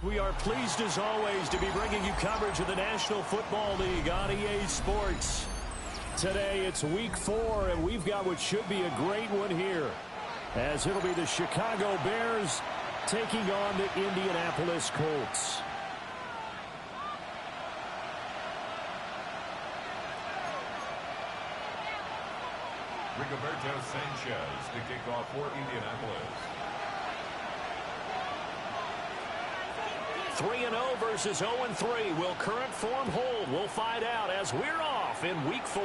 We are pleased as always to be bringing you coverage of the National Football League on EA Sports. Today it's week 4 and we've got what should be a great one here, as it'll be the Chicago Bears taking on the Indianapolis Colts. Rigoberto Sanchez to kick off for Indianapolis. 3-0 versus 0-3. Will current form hold? We'll find out as we're off in week 4.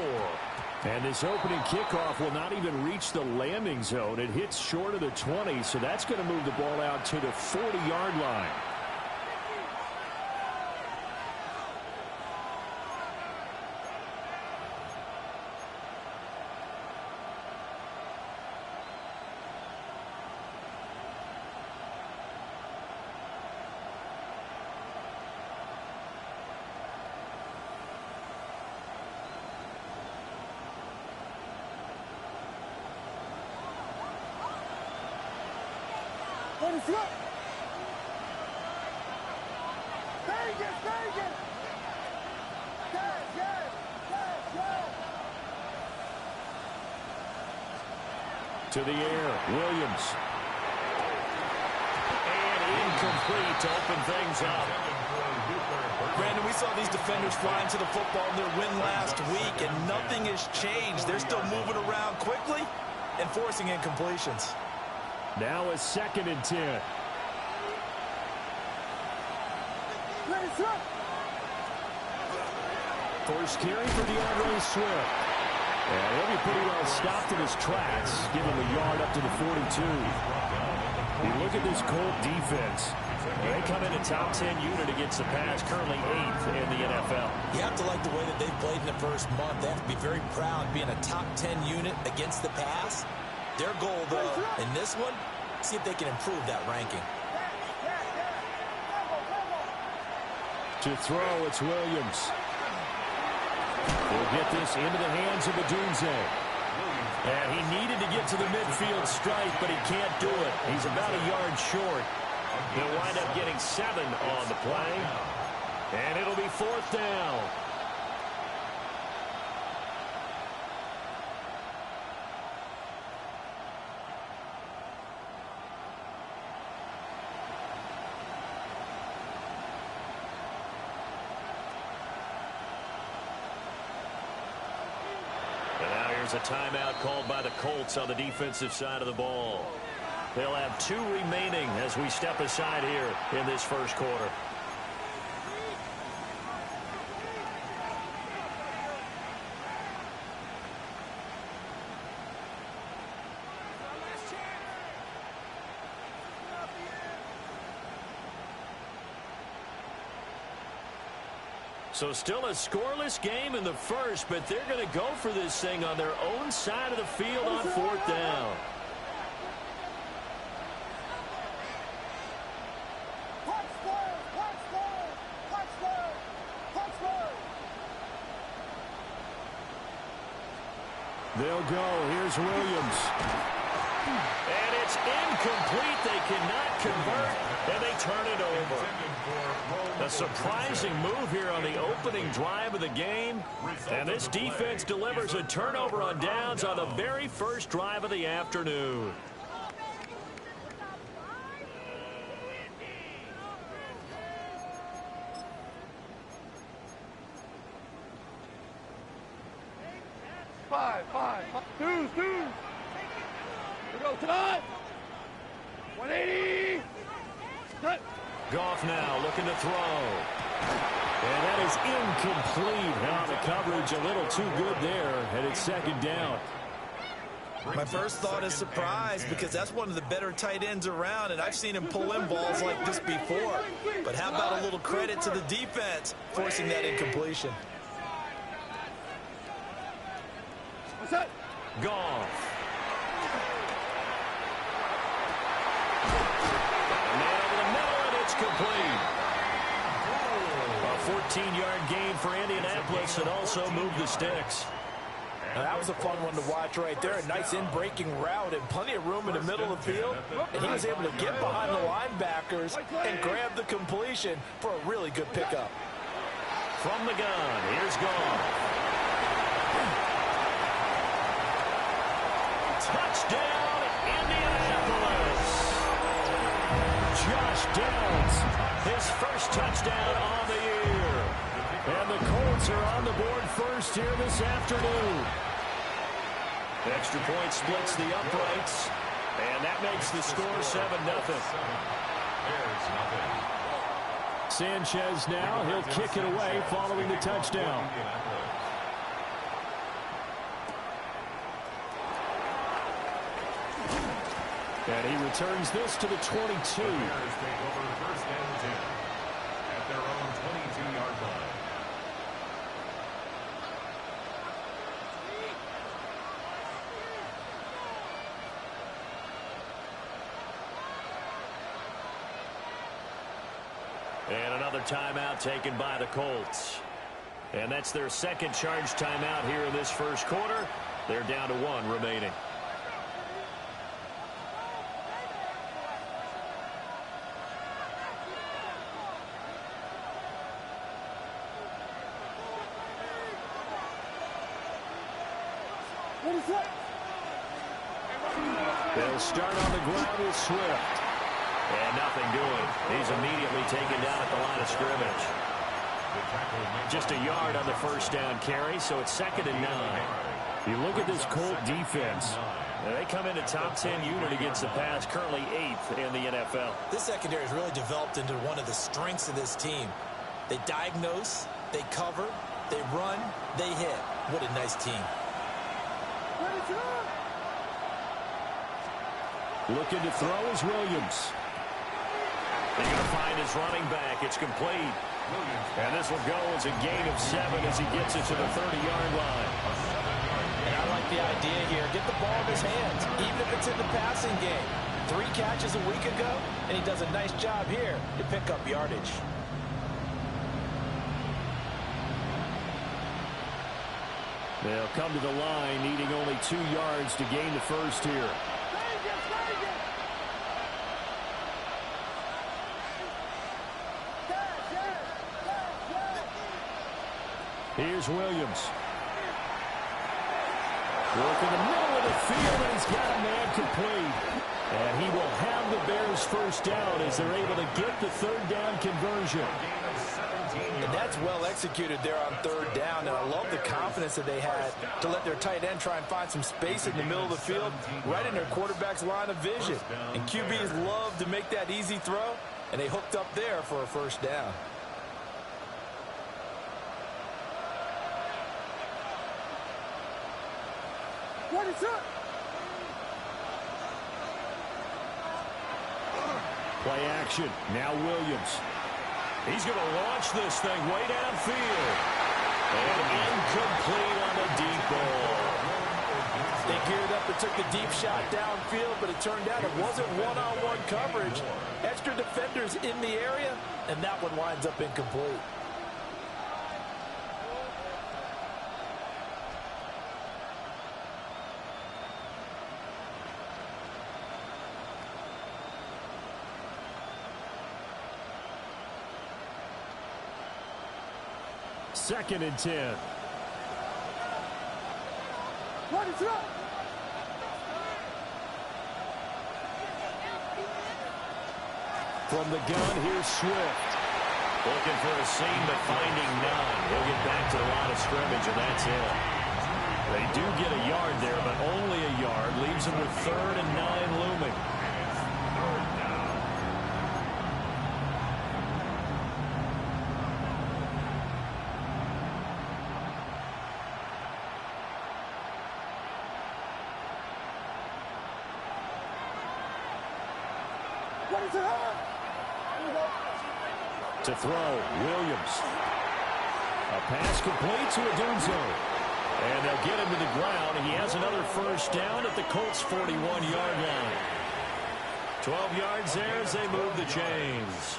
And this opening kickoff will not even reach the landing zone. It hits short of the 20, so that's going to move the ball out to the 40-yard line. KirbFlop. Vegas, Vegas. Yes. To the air, Williams. And incomplete to open things up. Brandon, we saw these defenders fly into the football in their win last week, and nothing has changed. They're still moving around quickly and forcing incompletions. Now a 2nd and 10. First carry for DeAndre Swift. And he'll be pretty well stopped in his tracks, giving the yard up to the 42. You look at this Colt defense. They come in a top 10 unit against the pass, currently 8th in the NFL. You have to like the way that they've played in the first month. They have to be very proud being a top 10 unit against the pass. Their goal, though, in this one, see if they can improve that ranking. To throw, it's Williams. He'll get this into the hands of Odunze. And he needed to get to the midfield stripe, but he can't do it. He's about a yard short. He'll wind up getting 7 on the play. And it'll be 4th down. A timeout called by the Colts on the defensive side of the ball. They'll have 2 remaining as we step aside here in this first quarter. So still a scoreless game in the first, but they're going to go for this thing on their own side of the field on 4th down. They'll go. Here's Williams. And it's incomplete. They cannot convert, and they turn it over. A surprising move here on the opening drive of the game. And this defense delivers a turnover on downs on the very first drive of the afternoon. Five. Two. Here we go, Todd. 180. Cut. Goff now looking to throw. And that is incomplete. Now the coverage a little too good there, and it's 2nd down. My first thought is surprise, because that's one of the better tight ends around, and I've seen him pull in balls like this before. But how about a little credit to the defense forcing that incompletion? What's that? Goff. Complete. A 14-yard gain for Indianapolis and also moved the sticks. Now, that was a fun one to watch right there. A nice in-breaking route and plenty of room in the middle of the field. And he was able to get behind the linebackers and grab the completion for a really good pickup. From the gun, here's Goff. Touchdown, Indianapolis. Josh Downs, his first touchdown on the year. And the Colts are on the board first here this afternoon. Extra point splits the uprights, and that makes the score 7-0. Sanchez now, he'll kick it away following the touchdown. And he returns this to the 22. The Bears take over first and 10 at their own 22-yard line. And another timeout taken by the Colts. And that's their second charge timeout here in this first quarter. They're down to 1 remaining. They'll start on the ground with Swift. And nothing doing. He's immediately taken down at the line of scrimmage. Just a yard on the first down carry, so it's 2nd and 9. You look at this Colt defense. They come into top 10 unit against the pass, currently 8th in the NFL. This secondary has really developed into one of the strengths of this team. They diagnose, they cover, they run, they hit. What a nice team. Looking to throw is Williams. They're going to find his running back. It's complete. And this will go as a gain of 7 as he gets it to the 30-yard line. And I like the idea here. Get the ball in his hands, even if it's in the passing game. 3 catches a week ago, and he does a nice job here to pick up yardage. They'll come to the line, needing only 2 yards to gain the first here. Here's Williams. Work in the middle of the field, and he's got a man complete. And he will have the Bears first down as they're able to get the 3rd down conversion. And that's well executed there on 3rd down, and I love the confidence that they had to let their tight end try and find some space in the middle of the field, right in their quarterback's line of vision. And QBs love to make that easy throw, and they hooked up there for a first down. What is up? Play action. Now Williams. He's going to launch this thing way downfield. And incomplete on the deep ball. They geared up and took the deep shot downfield, but it turned out it wasn't one-on-one coverage. Extra defenders in the area, and that one winds up incomplete. Second and 10. What is up? From the gun, here's Swift. Looking for a seam, but finding none. He'll get back to the line of scrimmage, and that's it. They do get a yard there, but only a yard. Leaves them with 3rd and 9 looming. To throw, Williams. A pass complete to Adunzo. And they'll get him to the ground. He has another first down at the Colts' 41-yard line. 12 yards there as they move the chains.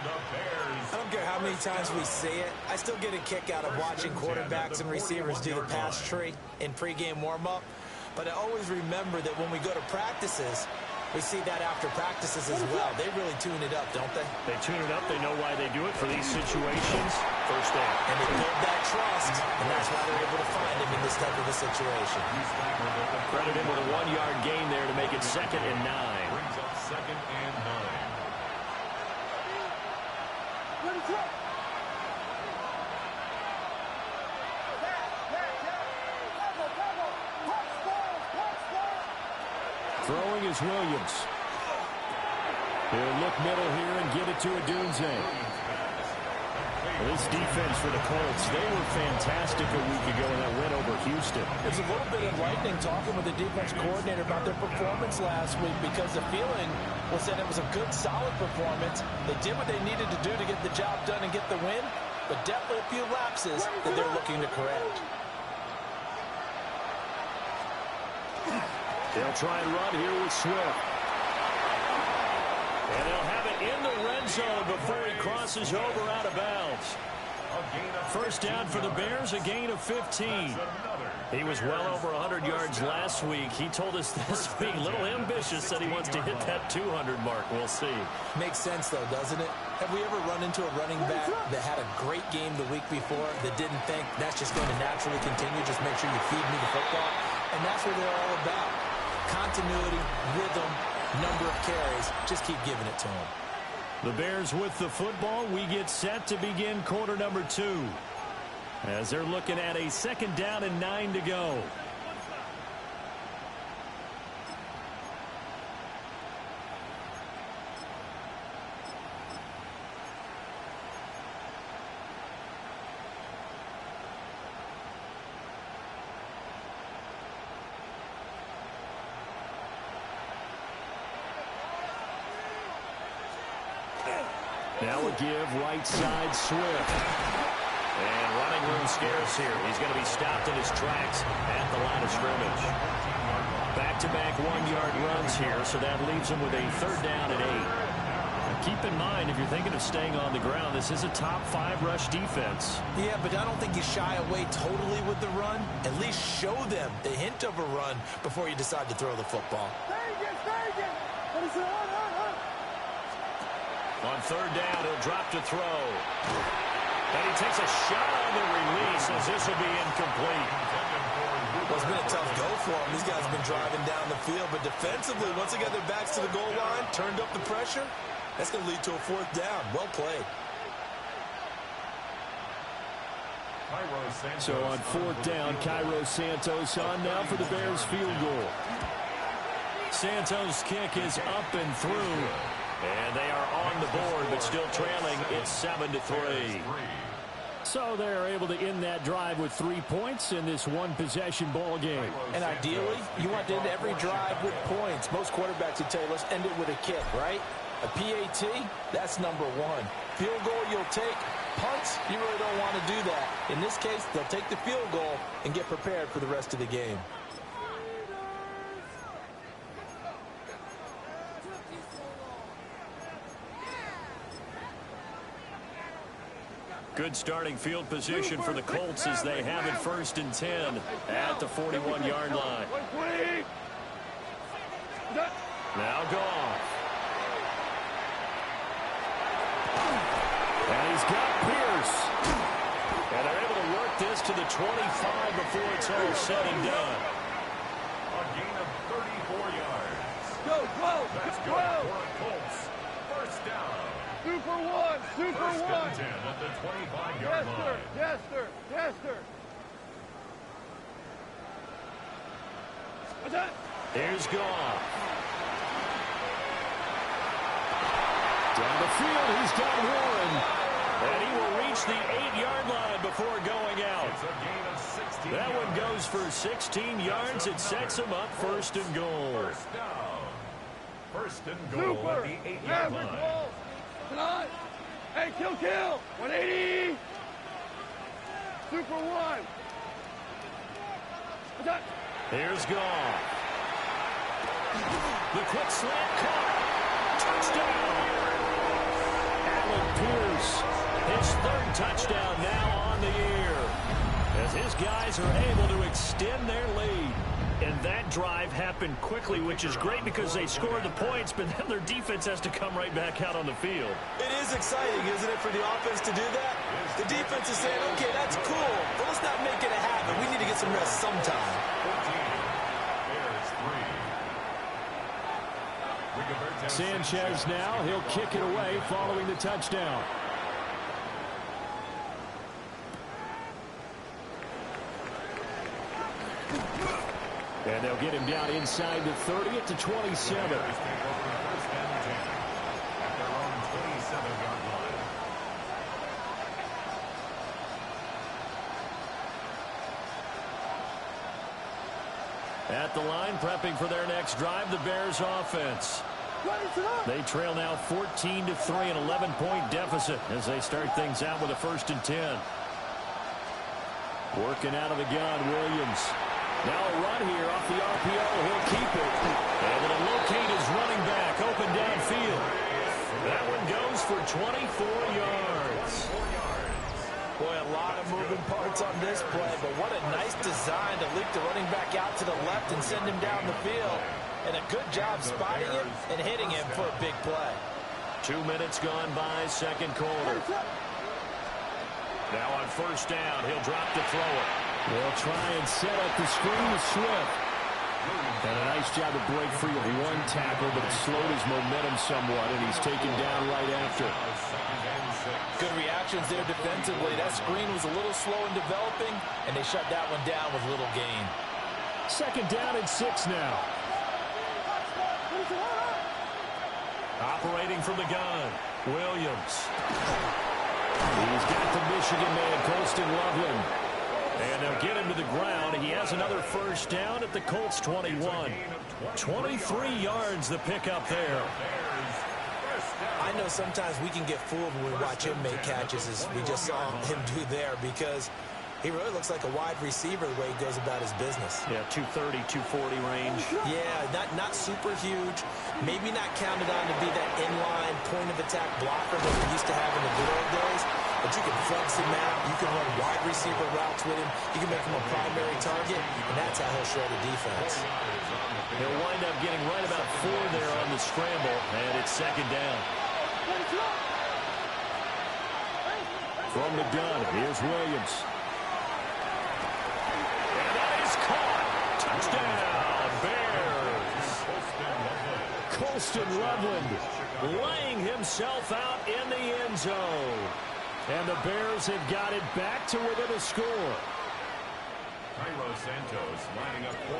Bears. I don't care how many times we see it. I still get a kick out of watching quarterbacks and receivers do the pass tree in pregame warm-up. But I always remember that when we go to practices, we see that after practices as well. They really tune it up, don't they? They tune it up. They know why they do it for these situations. First down. And they build that trust, and that's why they're able to find him in this type of a situation. Credit him with a 1-yard gain there to make it 2nd and 9. Brings up 2nd and 9. Throwing is Williams. He'll look middle here and get it to Odunze. This defense for the Colts, they were fantastic a week ago in that win over Houston. It's a little bit enlightening talking with the defense coordinator about their performance last week because the feeling was that it was a good, solid performance. They did what they needed to do to get the job done and get the win, but definitely a few lapses that they're looking to correct. They'll try and run here with Swift. And they'll have it in the red zone before he crosses over out of bounds. First down for the Bears, a gain of 15. He was well over 100 yards last week. He told us this week, a little ambitious, that he wants to hit that 200 mark. We'll see. Makes sense, though, doesn't it? Have we ever run into a running back that had a great game the week before that didn't think that's just going to naturally continue? Just make sure you feed me the football. And that's what they're all about. Continuity, rhythm, number of carries. Just keep giving it to them. The Bears with the football. We get set to begin quarter number 2. As they're looking at a 2nd down and 9 to go. Now a give right side Swift. And running room scarce here. He's going to be stopped in his tracks at the line of scrimmage. Back-to-back 1-yard runs here, so that leaves him with a 3rd down and 8. Now keep in mind, if you're thinking of staying on the ground, this is a top 5 rush defense. Yeah, but I don't think you shy away totally with the run. At least show them the hint of a run before you decide to throw the football. On 3rd down, he'll drop to throw. And he takes a shot on the release as this will be incomplete. Well, it's been a tough go for him. These guys have been driving down the field, but defensively, once they got their backs to the goal line, turned up the pressure, that's going to lead to a 4th down. Well played. So on 4th down, Cairo Santos on now for the Bears field goal. Santos' kick is up and through. And they are on the board, but still trailing. It's 7-3. So they're able to end that drive with 3 points in this one-possession ball game. And ideally, you want to end every drive with points. Most quarterbacks would tell you, let's end it with a kick, right? A PAT, that's number 1. Field goal you'll take. Punts, you really don't want to do that. In this case, they'll take the field goal and get prepared for the rest of the game. Good starting field position for the Colts as they have it 1st and 10 at the 41-yard line. Now Goff. And he's got Pierce. And they're able to work this to the 25 before it's all said and done. A gain of 34 yards. Go, That's good for the Colts. 1st down. Super 1, Super 1. 1st and 10 at the 25-yard line. Yes, sir. Yes, sir. Here's Goff. Down the field, he's got Warren. And he will reach the 8-yard line before going out. It's a gain of 16 That one yards. goes for 16 yards. It sets him up 1st and goal. 1st down. 1st and goal Super. at the 8-yard Average line. ball. Tonight. Hey, kill. 180. Super 1. Here's Goff. The quick slant caught. Touchdown. Allen third touchdown now on the year, as his guys are able to extend their lead. And that drive happened quickly, which is great because they scored the points, but then their defense has to come right back out on the field. It is exciting, isn't it, for the offense to do that? The defense is saying, okay, that's cool, but let's not make it a habit. We need to get some rest sometime. 14, Sanchez now, he'll kick it away following the touchdown. And they'll get him down inside the 30 to 27. At the line, prepping for their next drive, the Bears offense. They trail now 14-3, an 11-point deficit as they start things out with a 1st and 10. Working out of the gun, Williams. Now a run here off the RPO. He'll keep it. Able to locate his running back open downfield. That one goes for 24 yards. Boy, a lot of moving parts on this play, but what a nice design to leak the running back out to the left and send him down the field. And a good job spotting him and hitting him for a big play. 2 minutes gone by, second quarter. Now on 1st down, he'll drop to throw it. They'll try and set up the screen with Swift. And a nice job to break free of one tackle, but it slowed his momentum somewhat, and he's taken down right after. Good reactions there defensively. That screen was a little slow in developing, and they shut that one down with little gain. 2nd down and 6 now. Operating from the gun, Williams. He's got the Michigan man, Colston Loveland. And they'll get him to the ground. He has another 1st down at the Colts 21. 23 yards the pickup there. I know sometimes we can get fooled when we watch him make catches, as we just saw him do there, because he really looks like a wide receiver the way he goes about his business. Yeah, 230, 240 range. Yeah, not super huge. Maybe not counted on to be that inline point-of-attack blocker that we used to have in the good old days. But you can flex him out. You can run wide receiver routes with him. You can make him a primary target, and that's how he'll show the defense. He'll wind up getting right about 4 there on the scramble, and it's 2nd down. From the gun, here's Williams. And that is caught. Touchdown, Bears. Colston Loveland laying himself out in the end zone. And the Bears have got it back to within a score.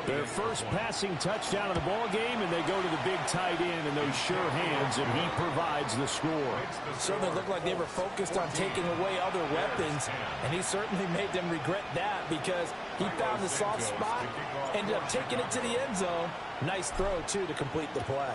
Their first passing touchdown of the ball game, and they go to the big tight end in those sure hands, and he provides the score. Certainly looked like they were focused on taking away other weapons, and he certainly made them regret that because he found the soft spot, ended up taking it to the end zone. Nice throw, too, to complete the play.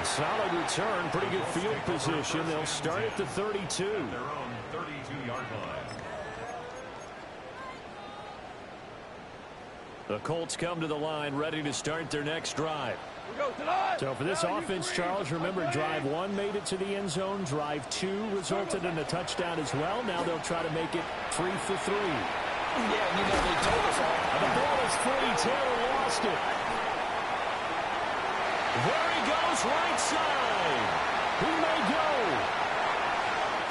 Solid return, pretty good field position. They'll start at the 32. Their own 32-yard line. The Colts come to the line, ready to start their next drive. So for this offense, Charles, remember, drive 1 made it to the end zone. Drive 2 resulted in a touchdown as well. Now they'll try to make it 3 for 3. Yeah, you know, they told us all. And the ball is free. Taylor lost it. There he goes, right side. He may go.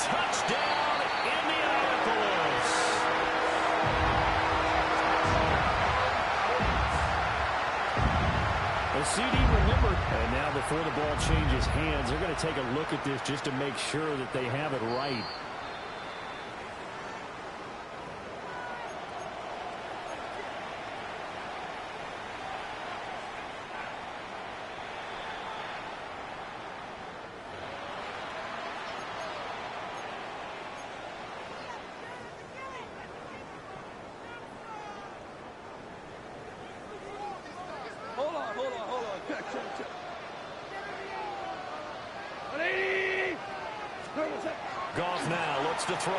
Touchdown, Indianapolis. The CD, remember, and now before the ball changes hands, they're going to take a look at this just to make sure that they have it right. Goff now looks to throw.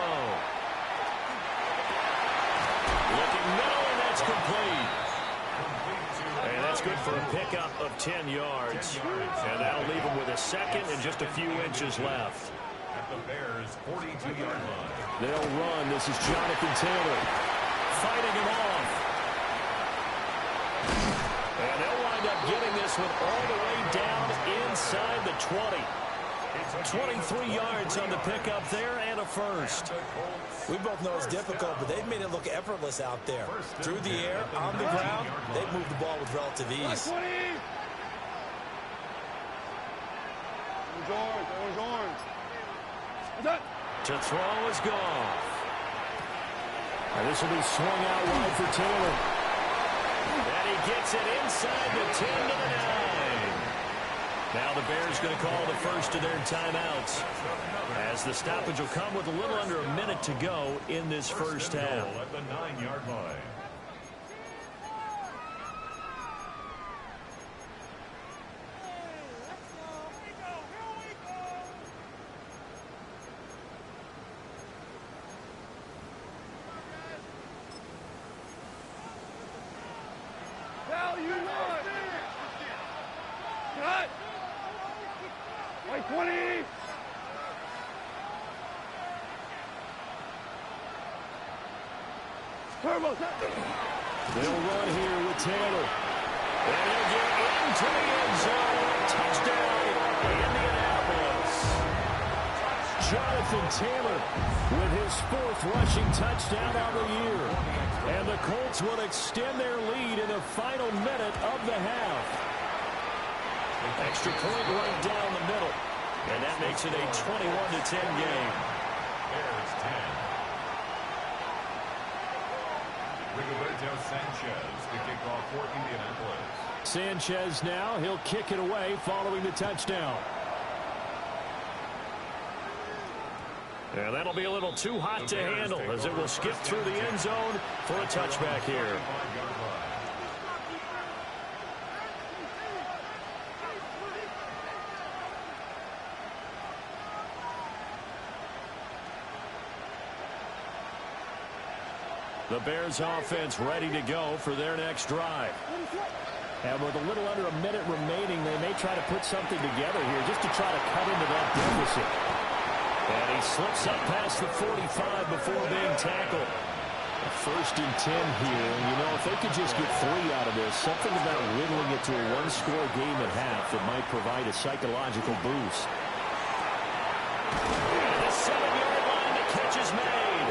Looking middle, and that's complete. And that's good for a pickup of 10 yards. And that'll leave him with a second and just a few inches left. At the Bears' 42-yard line. They'll run. This is Jonathan Taylor fighting him off. And they'll wind up getting this one all the way down inside the 20. 23 yards on the pickup there and a first. We both know it's difficult, but they've made it look effortless out there. Through the air, on the ground, they've moved the ball with relative ease. To throw is Goff. And this will be swung out wide for Taylor. And he gets it inside the 10 to the 9. Now the Bears going to call the first of their timeouts, as the stoppage will come with a little under a minute to go in this first half. At the 9-yard line. Now you want. Cut. White 20. Turbo. They'll run here with Taylor. And he'll get into the end zone. Touchdown, Indianapolis. Jonathan Taylor with his 4th rushing touchdown on the year. And the Colts will extend their lead in the final minute of the half. Extra point right down the middle. And that makes it a 21-10 game. Bears 10. Rigoberto Sanchez to kick off for Indianapolis. Sanchez now, he'll kick it away following the touchdown. And that'll be a little too hot to handle, as it will skip through the end zone for a touchback here. The Bears offense ready to go for their next drive. And with a little under a minute remaining, they may try to put something together here just to try to cut into that deficit. And he slips up past the 45 before being tackled. A 1st and 10 here. And, you know, if they could just get 3 out of this, something about whittling it to a 1-score game at half that might provide a psychological boost. And the 7-yard line, the catch is made.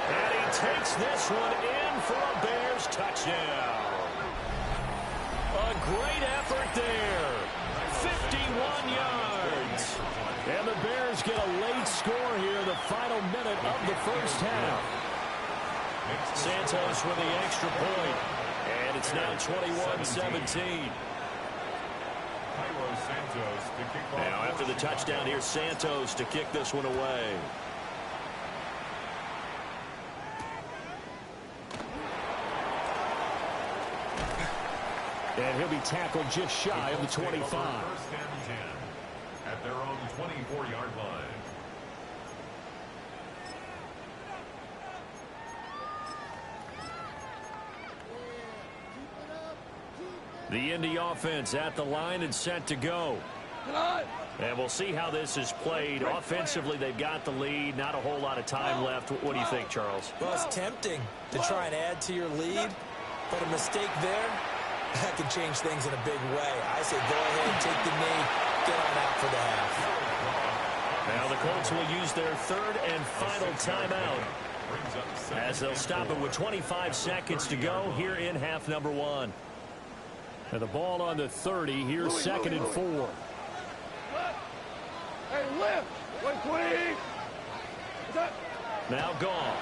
And he takes this one in for a Bears touchdown. A great effort there. 51 yards. And the Bears get a late score here in the final minute of the first half. Santos with the extra point. And it's now 21-17. Now after the touchdown, here's Santos to kick this one away. And he'll be tackled just shy of the 25. First and 10 at their own 24-yard line. The Indy offense at the line and set to go. And we'll see how this is played. Offensively, they've got the lead. Not a whole lot of time left. What do you think, Charles? Well, it's tempting to try and add to your lead, but a mistake there, that could change things in a big way. I say go ahead, take the knee, get on out for the half. Now the Colts will use their 3rd and final timeout, as they'll stop it with 25 seconds to go here in half number 1. And the ball on the 30. Here's 2nd and 4. Hey, lift! 120! Now Goff.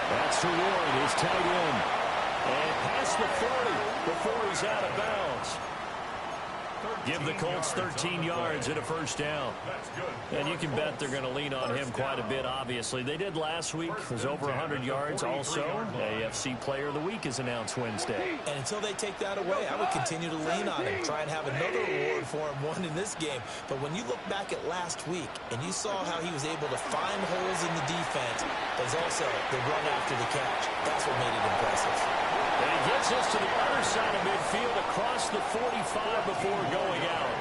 That's to Warren, his tight end. And past the 40 before he's out of bounds. Give the Colts 13 yards and a first down. And you can bet they're going to lean on him quite a bit, obviously. They did last week. It was over 100 yards. Also, AFC Player of the Week is announced Wednesday. And until they take that away, I would continue to lean on him, try and have another reward for him, one in this game. But when you look back at last week and you saw how he was able to find holes in the defense, there's also the run after the catch. That's what made it impressive. And gets this to the other side of midfield across the 45 before going out.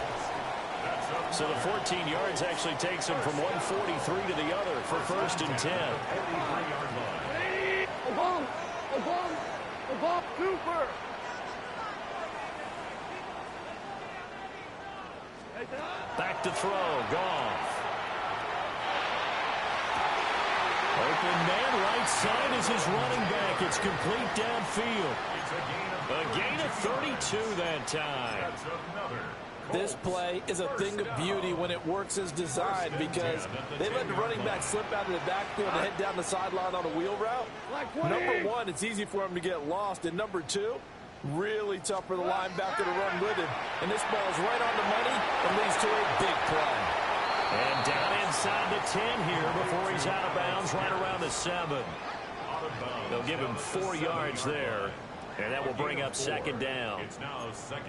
So the 14 yards actually takes him from 143 to the other for 1st and 10. Cooper. Back to throw. Goff. Open man, right side is his running back. It's complete downfield. A gain of 32 that time. This play is a thing of beauty when it works as designed because they let the running back slip out of the backfield and head down the sideline on a wheel route. Number one, it's easy for him to get lost. And number two, really tough for the linebacker to run with him. And this ball's right on the money and leads to a big play. And down inside the 10 here before he's out of bounds, right around the 7. They'll give him 4 yards there. And that will bring up 2nd down.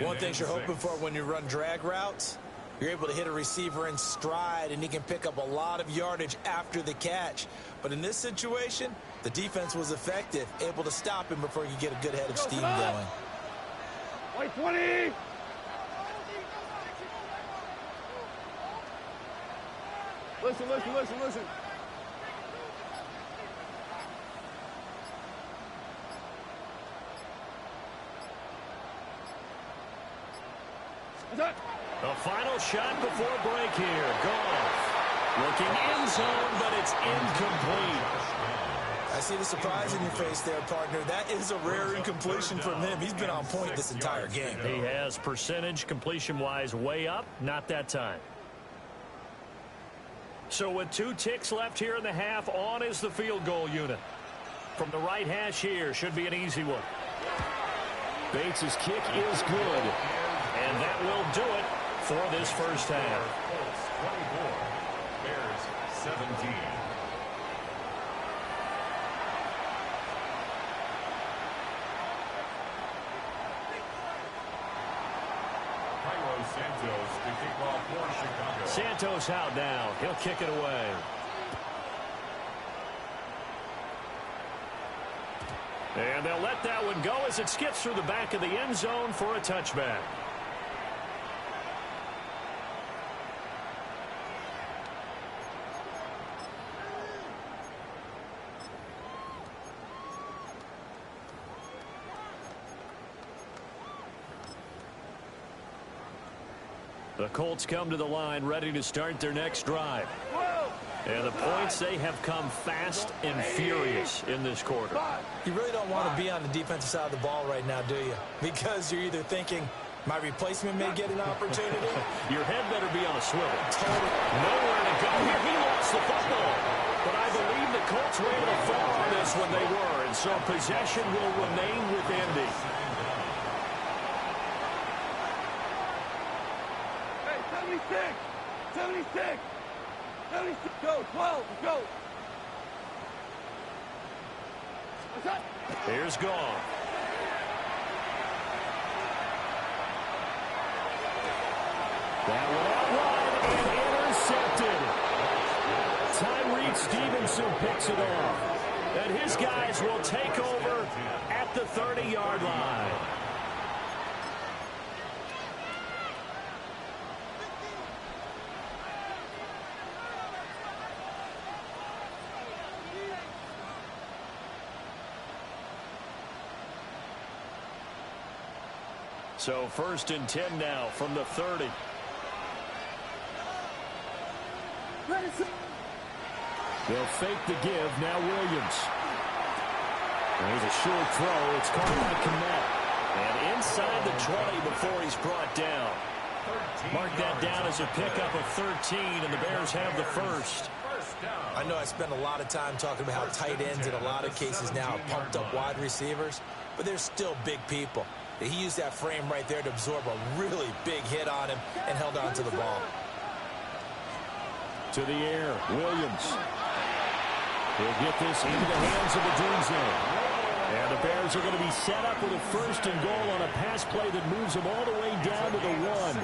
One thing you're hoping for when you run drag routes, you're able to hit a receiver in stride, and he can pick up a lot of yardage after the catch. But in this situation, the defense was effective, able to stop him before he could get a good head of steam going. White 20. Listen. The final shot before break here. Goff looking end zone, but it's incomplete. I see the surprise in your face there, partner. That is a rare incompletion from him. He's been on point this entire game. He has percentage completion-wise way up. Not that time. So with 2 ticks left here in the half, on is the field goal unit. From the right hash here, should be an easy one. Bates' kick is good. And that will do it for this first half. Colts 24, Bears 17. Santos to kick off for Chicago. Santos out now. He'll kick it away. And they'll let that one go as it skips through the back of the end zone for a touchback. The Colts come to the line ready to start their next drive. And the points, they have come fast and furious in this quarter. You really don't want to be on the defensive side of the ball right now, do you? Because you're either thinking, my replacement may get an opportunity. Your head better be on a swivel. Totally. Nowhere to go here. He lost the football. But I believe the Colts were able to fall on this when they were. And so possession will remain with Indy. Hey, 76. Go, 12, go. What's up? Here's Goff. That one out wide and intercepted. Tyreek Stevenson picks it off. And his guys will take over at the 30-yard line. So 1st and 10 now from the 30. They'll fake the give. Now Williams. There's a short throw. It's caught by Kmet. And inside the 20 before he's brought down. Mark that down as a pickup of 13, and the Bears have the first. I know I spend a lot of time talking about how tight ends in a lot of cases now are pumped up wide receivers, but they're still big people. He used that frame right there to absorb a really big hit on him and held on to the ball. To the air, Williams. He'll get this into the hands of the Dunze. And the Bears are going to be set up with a 1st and goal on a pass play that moves them all the way down to the 1.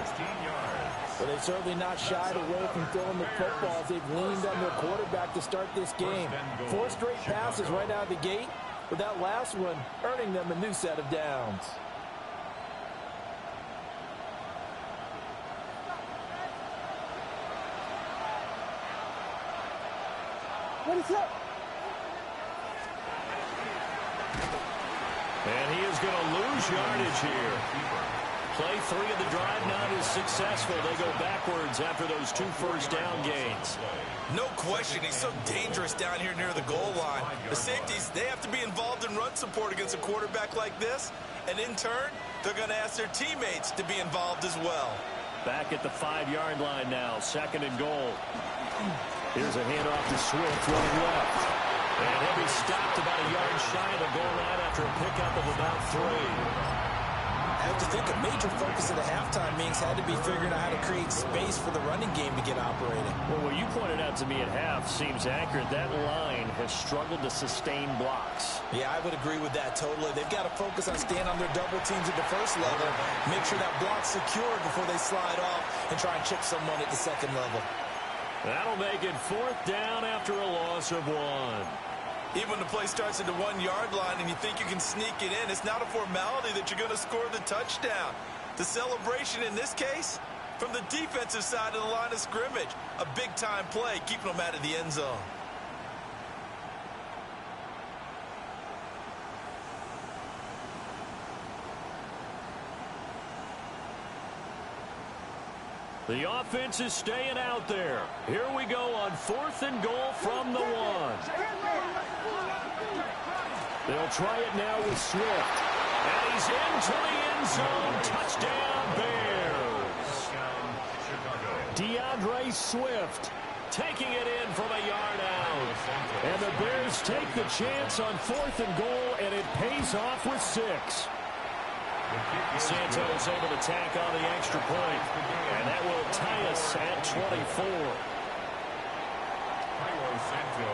But they've certainly not shied away from throwing the football as they've leaned on their quarterback to start this game. 4 straight passes right out of the gate. with that last one earning them a new set of downs. What is up? And he is going to lose yardage here. Play 3 of the drive not as successful. They go backwards after those 2 first-down gains. No question, he's so dangerous down here near the goal line. The safeties, they have to be involved in run support against a quarterback like this. And in turn, they're going to ask their teammates to be involved as well. Back at the 5-yard line now, 2nd and goal. Here's a handoff to Swift running left. And he'll be stopped about a yard shy of the goal line after a pickup of about 3. I have to think a major focus of the halftime meetings had to be figuring out how to create space for the running game to get operating. Well, what you pointed out to me at half seems accurate. That line has struggled to sustain blocks. Yeah, I would agree with that totally. They've got to focus on staying on their double teams at the first level, make sure that block's secure before they slide off and try and chip someone at the second level. That'll make it 4th down after a loss of 1. Even when the play starts at the 1-yard line and you think you can sneak it in, it's not a formality that you're going to score the touchdown. The celebration in this case, from the defensive side of the line of scrimmage, a big-time play, keeping them out of the end zone. The offense is staying out there. Here we go on 4th and goal from the 1. They'll try it now with Swift. And he's into the end zone. Touchdown, Bears. DeAndre Swift taking it in from a yard out. And the Bears take the chance on 4th and goal, and it pays off with 6. Santos able to tack on the extra point, and that will tie us at 24.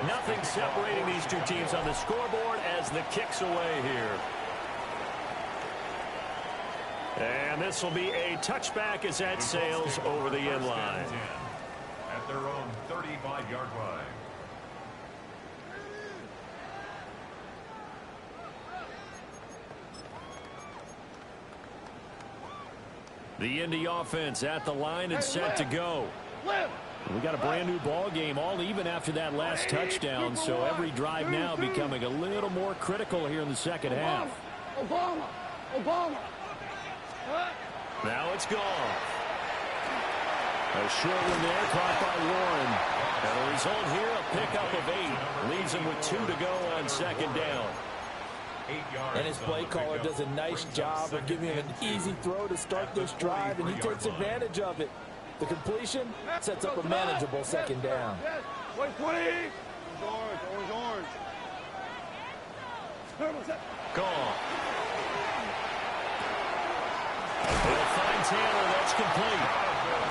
Nothing separating these two teams on the scoreboard as the kick's away here. And this will be a touchback as that sails over the end line. At their own 35-yard line. The Indy offense at the line and set to go. We got a brand new ball game, all even after that last touchdown, so every drive now becoming a little more critical here in the second half. Obama. Now it's gone. A short one there caught by Warren. And the result here, a pickup of 8. Leaves him with 2 to go on 2nd down. And his play caller does a nice job of giving him an easy throw to start this drive, and he takes advantage of it. The completion sets up a manageable 2nd down. Orange. Gone. They'll find Taylor. That's complete.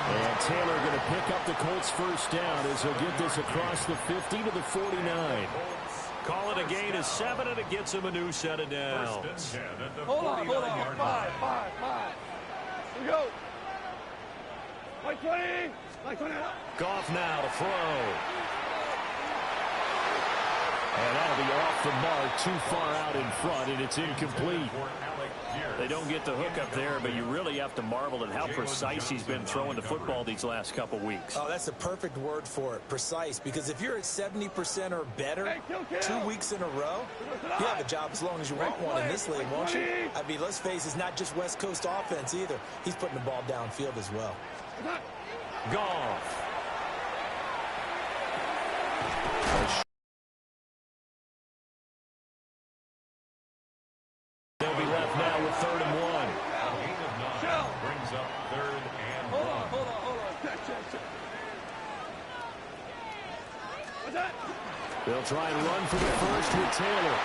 And Taylor going to pick up the Colts' 1st down as he'll get this across the 50 to the 49. Call it a gain of 7, and it gets him a new set of downs. Hold on. 5. Here we go. 20. Goff now to throw. And that'll be off the mark, too far out in front, and it's incomplete. They don't get the hook up there, but you really have to marvel at how precise he's been throwing the football these last couple weeks. Oh, that's the perfect word for it, precise, because if you're at 70% or better 2 weeks in a row, you have a job as long as you want one in this league, won't you? I mean, let's face it, it's not just West Coast offense either. He's putting the ball downfield as well. Goff. They'll be left now with 3rd and 1. Brings up 3rd and 1. Hold on. Check. What's that? They'll try and run for the 1st with Taylor.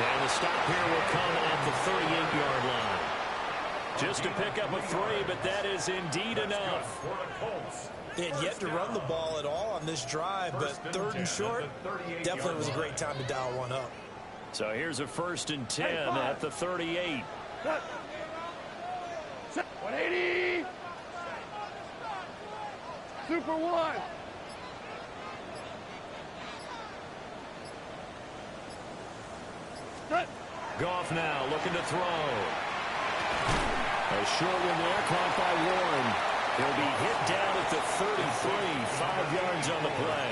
And the stop here will come at the 38-yard line. Just to pick up a 3, but that is indeed enough. They had yet to run the ball at all on this drive, but 3rd and short definitely was a great time to dial one up. So here's a 1st and 10 at the 38. 180. Super 1. Goff now looking to throw. A short one there, caught by Warren. He'll be hit down at the 33, 5 yards on the play.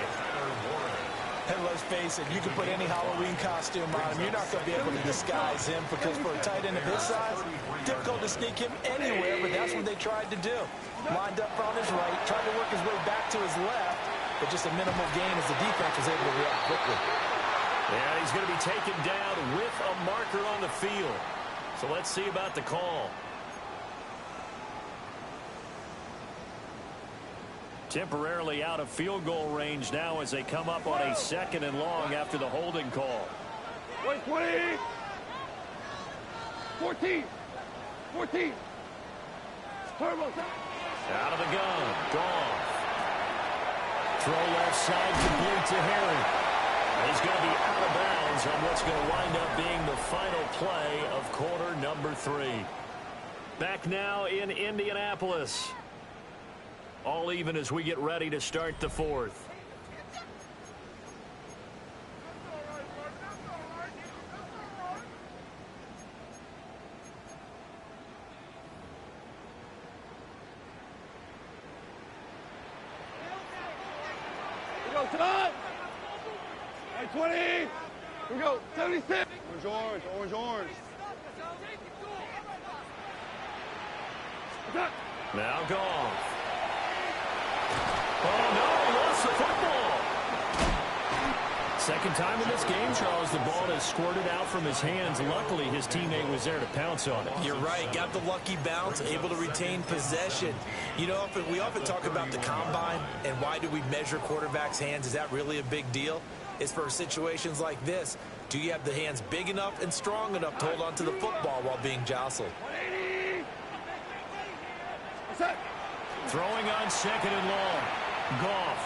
And let's face it, you can put any Halloween costume on him. You're not going to be able to disguise him because for a tight end of his size, difficult to sneak him anywhere, but that's what they tried to do. Lined up on his right, tried to work his way back to his left, but just a minimal gain as the defense was able to react quickly. Yeah, he's going to be taken down with a marker on the field. So let's see about the call. Temporarily out of field goal range now as they come up on a 2nd and long after the holding call. 20. 14. 14. Turbo. Out of the gun. Goff. Throw left side complete to Harry. He's going to be out of bounds on what's going to wind up being the final play of quarter number 3. Back now in Indianapolis. All even as we get ready to start the 4th. We go, time! 20! We go, 76! Orange, orange, orange. Now Goff. Oh, no, he lost the football. Second time in this game, Charles, the ball has squirted out from his hands. Luckily, his teammate was there to pounce on it. You're right. Got the lucky bounce, able to retain possession. You know, we often talk about the combine and why do we measure quarterbacks' hands. Is that really a big deal? It's for situations like this. Do you have the hands big enough and strong enough to hold on to the football while being jostled? Throwing on 2nd and long. Goff.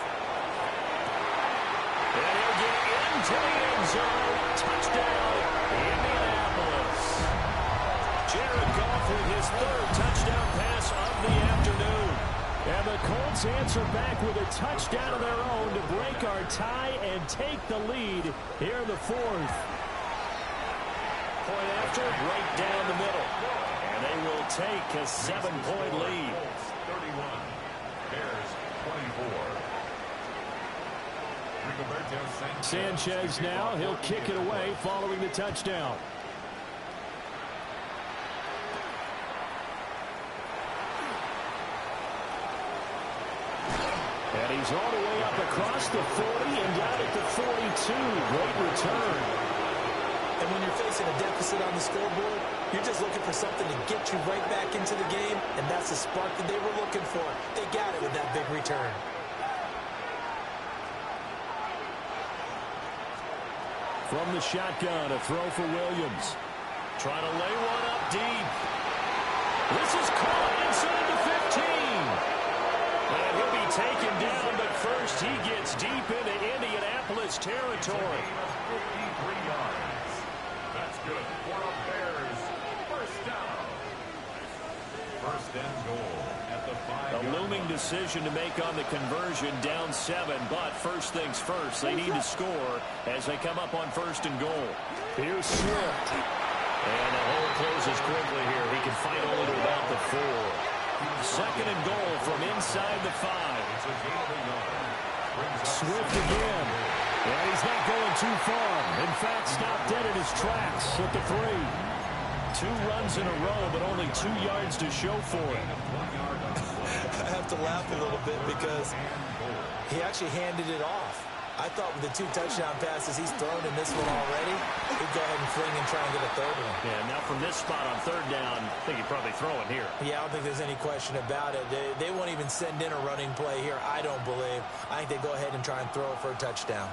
And he'll get into the end zone. Touchdown, Indianapolis. Jared Goff with his 3rd touchdown pass of the afternoon. And the Colts answer back with a touchdown of their own to break our tie and take the lead here in the 4th. Point after, right down the middle. And they will take a 7-point lead. 31. Bears 24. Sanchez now, he'll kick it away following the touchdown. And he's all the way up across the 40 and down at the 42. Great return. And when you're facing a deficit on the scoreboard, you're just looking for something to get you right back into the game, and that's the spark that they were looking for. They got it with that big return. From the shotgun, a throw for Williams. Trying to lay one up deep. This is caught inside the 15. And he'll be taken down, but first he gets deep into Indianapolis territory. 53 yards. That's good for the Bears. First down. First and goal at the 5. A looming decision to make on the conversion, down 7, but first things first, they need to score as they come up on 1st and goal. Here's Swift. And the hole closes quickly here. He can fight only to about the 4. 2nd and goal from inside the 5. Swift again. And he's not going too far. In fact, stopped dead in his tracks at the 3. 2 runs in a row, but only 2 yards to show for it. I have to laugh a little bit because he actually handed it off. I thought with the 2 touchdown passes he's thrown in this one already, he'd go ahead and fling and try and get a 3rd one. Yeah, now from this spot on 3rd down, I think he'd probably throw it here. Yeah, I don't think there's any question about it. They won't even send in a running play here, I don't believe. I think they go ahead and try and throw it for a touchdown.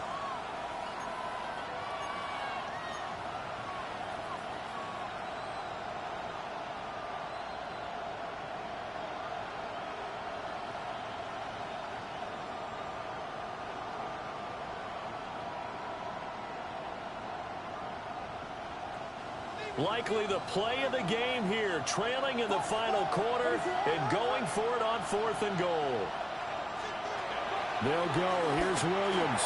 Likely the play of the game here, trailing in the final quarter and going for it on 4th and goal. They'll go. Here's Williams.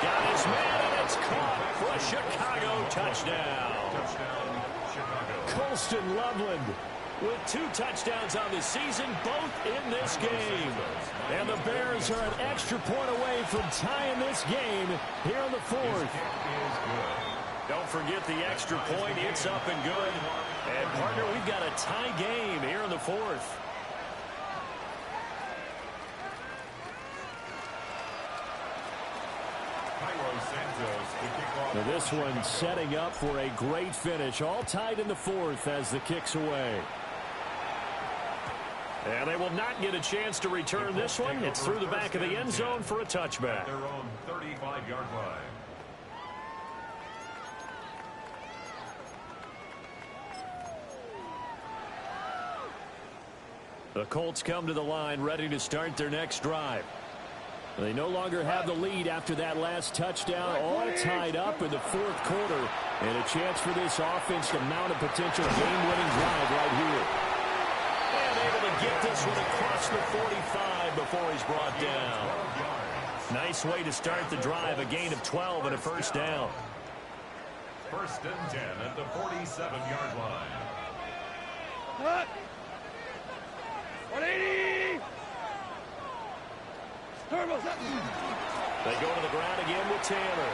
Got his man, and it's caught for a Chicago touchdown. Touchdown, Chicago. Colston Loveland with 2 touchdowns on the season, both in this game. And the Bears are an extra point away from tying this game here in the 4th. Don't forget the extra point. It's up and good. And, partner, we've got a tie game here in the 4th. Now this one setting up for a great finish. All tied in the 4th as the kick's away. And they will not get a chance to return this one. It's through the back of the end zone for a touchback. Their own 35-yard line. The Colts come to the line ready to start their next drive. They no longer have the lead after that last touchdown, all tied up in the 4th quarter. And a chance for this offense to mount a potential game-winning drive right here. And able to get this one across the 45 before he's brought down. Nice way to start the drive, a gain of 12 and a first down. 1st and 10 at the 47-yard line. Cut. 180. Turbos up. They go to the ground again with Taylor.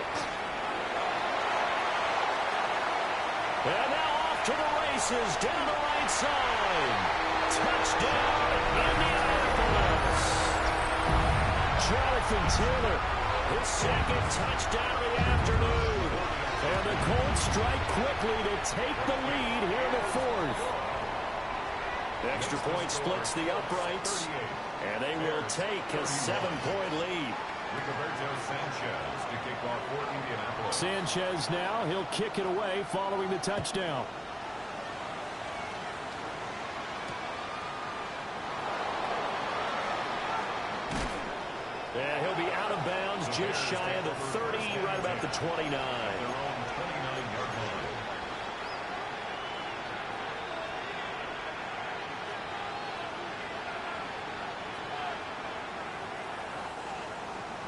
And now off to the races down the right side. Touchdown, Indianapolis. Jonathan Taylor, his 2nd touchdown of the afternoon. And the Colts strike quickly to take the lead here in the 4th. Extra point splits the uprights, and they will take a 7-point lead. Sanchez to kick off for Indianapolis. Sanchez now, he'll kick it away following the touchdown. And he'll be out of bounds just shy of the 30, right about the 29. Their own 29-yard line.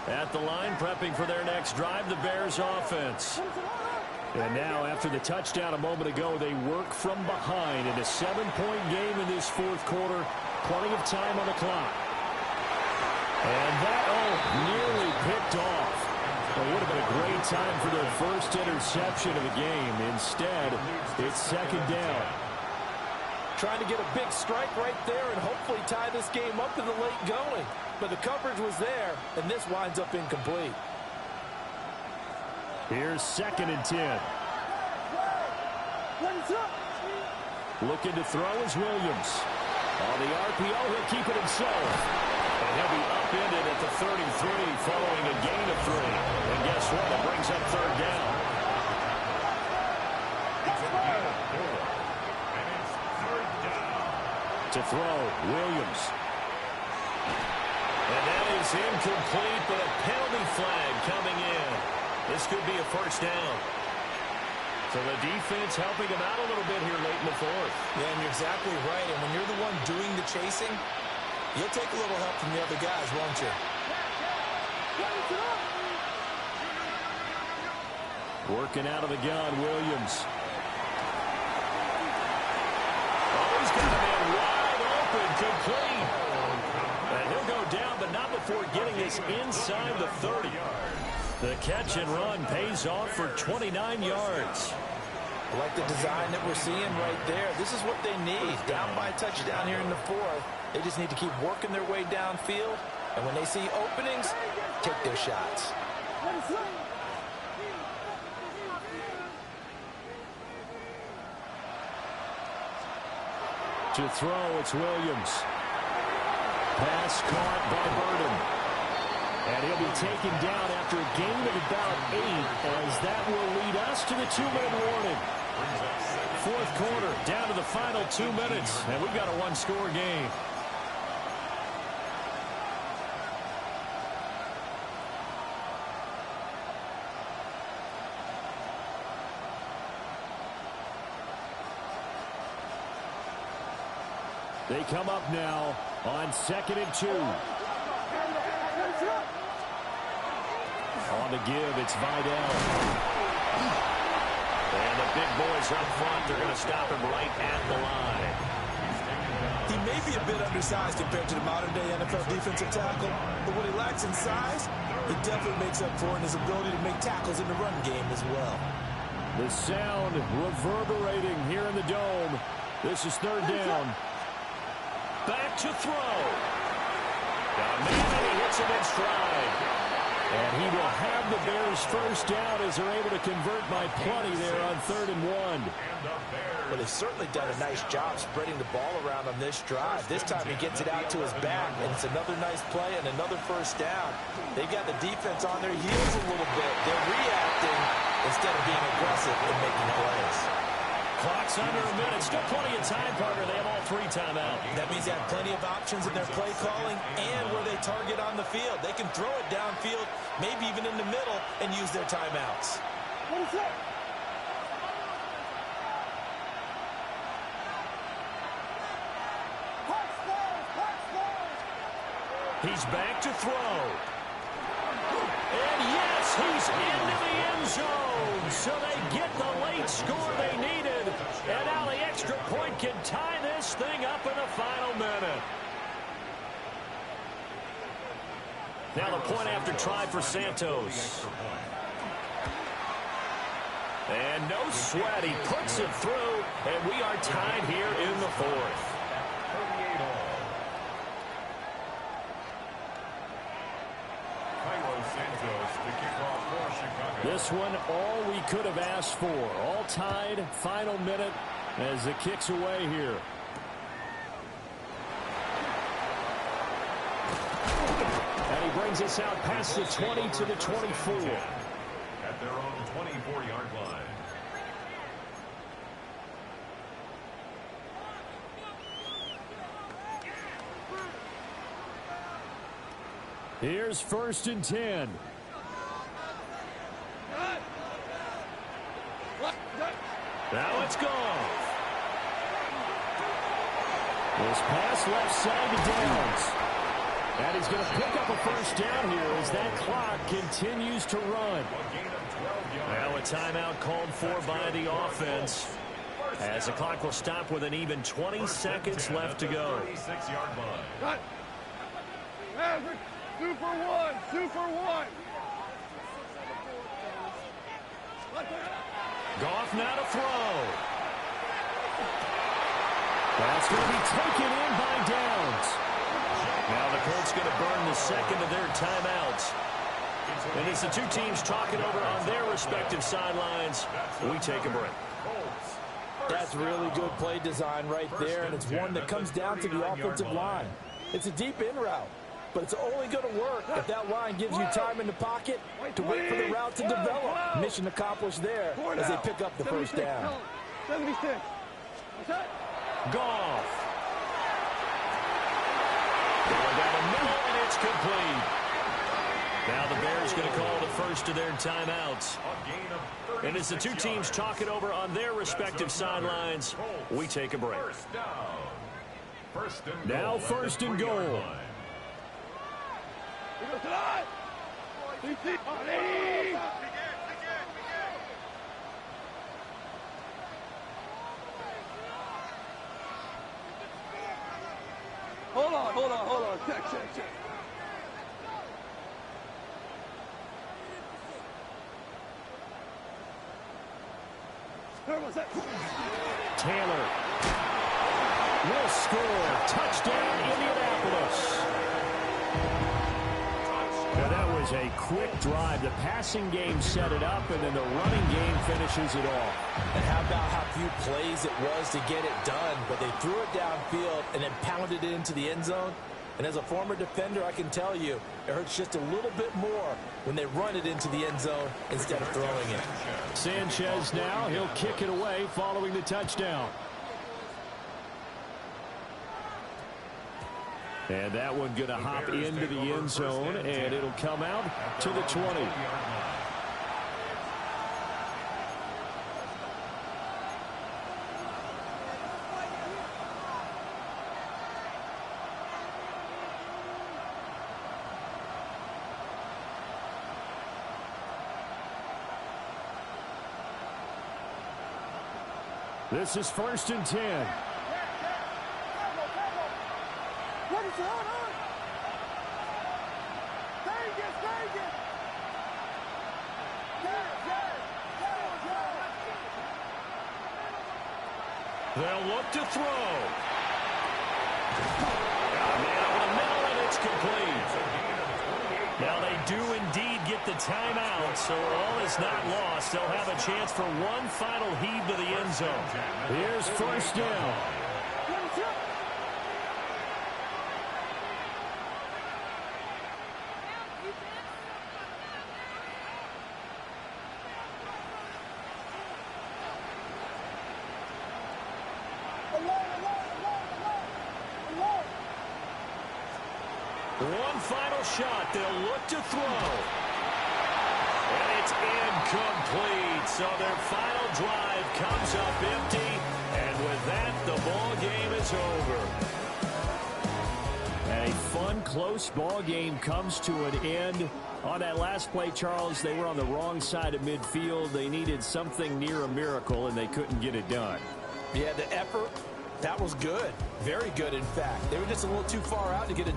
At the line, prepping for their next drive, the Bears offense. And now, after the touchdown a moment ago, they work from behind in a 7-point game in this 4th quarter. Plenty of time on the clock. And that, nearly picked off. It would have been a great time for their first interception of the game. Instead, it's 2nd down. Trying to get a big strike right there and hopefully tie this game up in the late going. But the coverage was there, and this winds up incomplete. Here's 2nd and 10. Looking to throw is Williams. On the RPO, he'll keep it himself. And he'll be upended at the 33 following a gain of 3. And guess what? It brings up 3rd down. To throw, Williams. And that is incomplete, but a penalty flag coming in. This could be a first down. So the defense helping him out a little bit here late in the 4th. Yeah, and you're exactly right. And when you're the one doing the chasing, you'll take a little help from the other guys, won't you? Working out of the gun, Williams. Oh, he's got a man wide open, complete. And he'll go down, but not before getting this inside the 30. The catch and run pays off for 29 yards. I like the design that we're seeing right there. This is what they need. Down by a touchdown here in the 4th. They just need to keep working their way downfield. And when they see openings, take their shots. To throw, it's Williams. Pass caught by Burden. And he'll be taken down after a gain of about 8, as that will lead us to the 2-minute warning. 4th quarter, down to the final 2 minutes, and we've got a 1-score game. They come up now on 2nd and 2. On on the give. It's Vidal. And the big boys up front, they're going to stop him right at the line. He may be a bit undersized compared to the modern-day NFL defensive tackle, but what he lacks in size, it definitely makes up for in his ability to make tackles in the run game as well. The sound reverberating here in the dome. This is third down. Back to throw. Got a man, and he hits him in stride. And he will have the Bears first down as they're able to convert by plenty there on 3rd and 1. Well, they've certainly done a nice job spreading the ball around on this drive. This time he gets it out to his back, and it's another nice play and another first down. They've got the defense on their heels a little bit. They're reacting instead of being aggressive and making plays. Clock's under a minute. Still plenty of time, Parker. They have all 3 timeouts. That means they have plenty of options in their play calling and where they target on the field. They can throw it downfield, maybe even in the middle, and use their timeouts. What is that? He's back to throw. And yes, he's into the end zone. So they get the late score they needed. And now the extra point can tie this thing up in the final minute. Now the point after try for Santos. And no sweat. He puts it through. And we are tied here in the 4th. This one, all we could have asked for. All tied, final minute as the kick's away here. And he brings us out past the 20 to the 24. At their own 24-yard line. Here's 1st and 10. Now it's gone. This pass left side to Downs. And he's going to pick up a first down here as that clock continues to run. Now a timeout called for by the offense as the clock will stop with an even 20 seconds left to go. 36-yard line. Cut. Maverick, 2 for 1. 2 for 1. Goff now to throw. That's going to be taken in by Downs. Now the Colts going to burn the second of their timeouts. And as the two teams talking over on their respective sidelines, we take a break. That's really good play design right there, and it's one that comes down to the offensive line. It's a deep in route, but it's only going to work if that line gives you time in the pocket to wait for the route to develop. Mission accomplished there as they pick up the first down. 76. What's that? Goff. Going down the middle, and it's complete. Now the Bears going to call the first of their timeouts. And as the two teams talk it over on their respective sidelines, we take a break. Now 1st and goal. Hold on. Check. Taylor will score. Touchdown, Indianapolis. Now that was a quick drive. The passing game set it up, and then the running game finishes it off. And how about how few plays it was to get it done, but they threw it downfield and then pounded it into the end zone. And as a former defender, I can tell you, it hurts just a little bit more when they run it into the end zone instead of throwing it. Sanchez now, he'll kick it away following the touchdown. And that one going to hop into the end zone, and it'll come out to the 20. This is 1st and 10. They'll look to throw. Got a man over the middle, and it's complete. Now they do indeed get the timeout, so all is not lost. They'll have a chance for one final heave to the end zone. Here's 1st down. One final shot. They'll look to throw. And it's incomplete. So their final drive comes up empty. And with that, the ball game is over. A fun, close ball game comes to an end. On that last play, Charles, they were on the wrong side of midfield. They needed something near a miracle, and they couldn't get it done. Yeah, the effort, that was good. Very good, in fact. They were just a little too far out to get it